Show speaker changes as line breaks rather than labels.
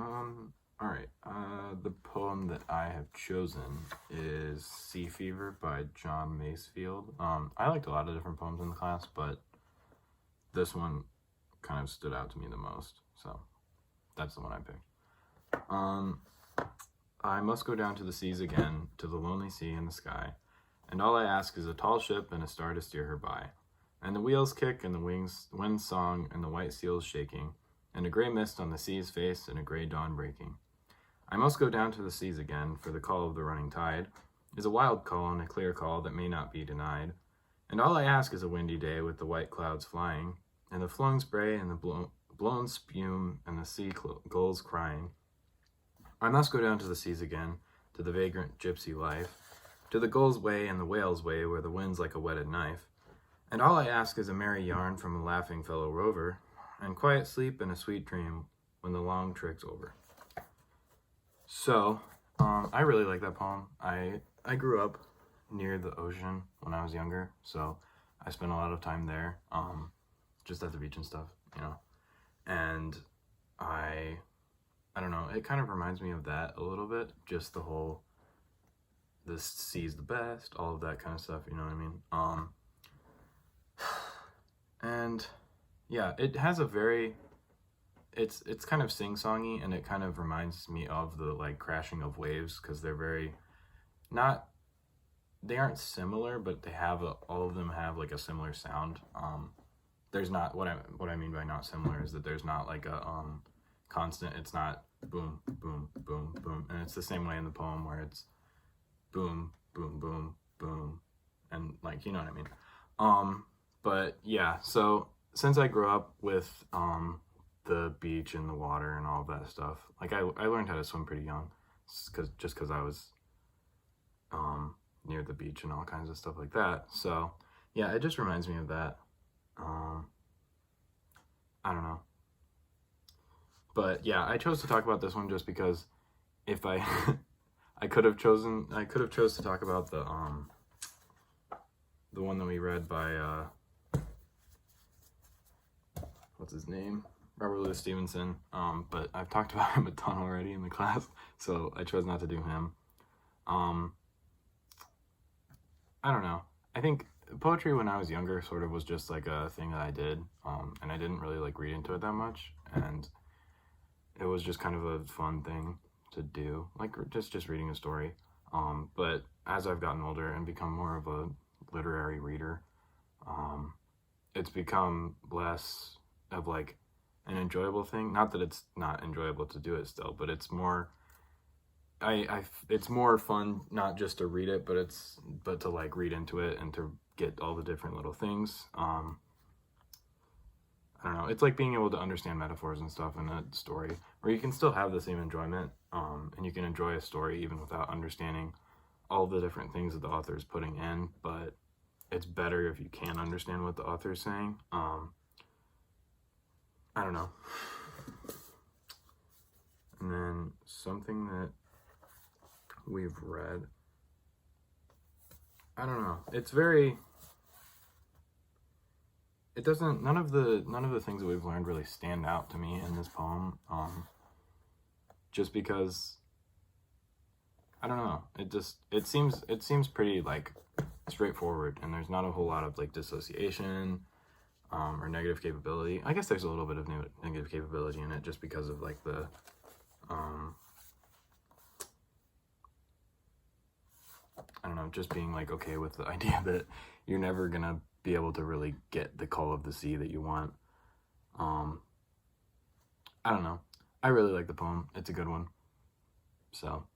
All right. The poem that I have chosen is Sea Fever by John Masefield. I liked a lot of different poems in the class, but this one kind of stood out to me the most. So that's the one I picked. I must go down to the seas again, to the lonely sea in the sky, and all I ask is a tall ship and a star to steer her by, and the wheels kick and the wind song and the white seals shaking, and a gray mist on the sea's face and a gray dawn breaking. I must go down to the seas again, for the call of the running tide is a wild call and a clear call that may not be denied, and all I ask is a windy day with the white clouds flying, and the flowing spray and the blown spume and the sea gulls crying. I must go down to the seas again, to the vagrant gypsy life, to the gull's way and the whale's way where the wind's like a whetted knife, and all I ask is a merry yarn from a laughing fellow rover, and quiet sleep and a sweet dream when the long trip's over. So, I really like that poem. I grew up near the ocean when I was younger, so I spent a lot of time there, just at the beach and stuff, and I don't know, it kind of reminds me of that a little bit, just the whole, the sea's the best, all of that kind of stuff, you know what I mean? And yeah, it has a very, it's kind of sing-songy, and it kind of reminds me of the like crashing of waves, because they're very, not, they aren't similar, but they have all of them have like a similar sound. There's not, what I mean by not similar is that there's not like a constant, it's not boom, boom, boom, boom, and it's the same way in the poem where it's boom, boom, boom, boom, and like, you know what I mean? But yeah, so since I grew up with the beach and the water and all of that stuff, like I learned how to swim pretty young, because I was near the beach and all kinds of stuff like that. So yeah, it just reminds me of that. I don't know. But yeah, I chose to talk about this one just because if I I could have chose to talk about the one that we read by what's his name? Robert Louis Stevenson. But I've talked about him a ton already in the class, so I chose not to do him. I don't know. I think poetry when I was younger sort of was just like a thing that I did, and I didn't really like read into it that much, and it was just kind of a fun thing to do, like just reading a story. But as I've gotten older and become more of a literary reader, it's become less of like an enjoyable thing. Not that it's not enjoyable to do it still, but it's more, it's more fun not just to read it, but to like read into it and to get all the different little things. I don't know, it's like being able to understand metaphors and stuff in a story, where you can still have the same enjoyment, and you can enjoy a story even without understanding all the different things that the author is putting in, but it's better if you can understand what the author is saying. I don't know. And then something that we've read, I don't know, it's very, it doesn't, none of the things that we've learned really stand out to me in this poem, just because, I don't know, it seems pretty like straightforward, and there's not a whole lot of like dissociation or negative capability. I guess there's a little bit of negative capability in it, just because of like the I don't know, just being like okay with the idea that you're never gonna be able to really get the call of the sea that you want. I don't know. I really like the poem. It's a good one. So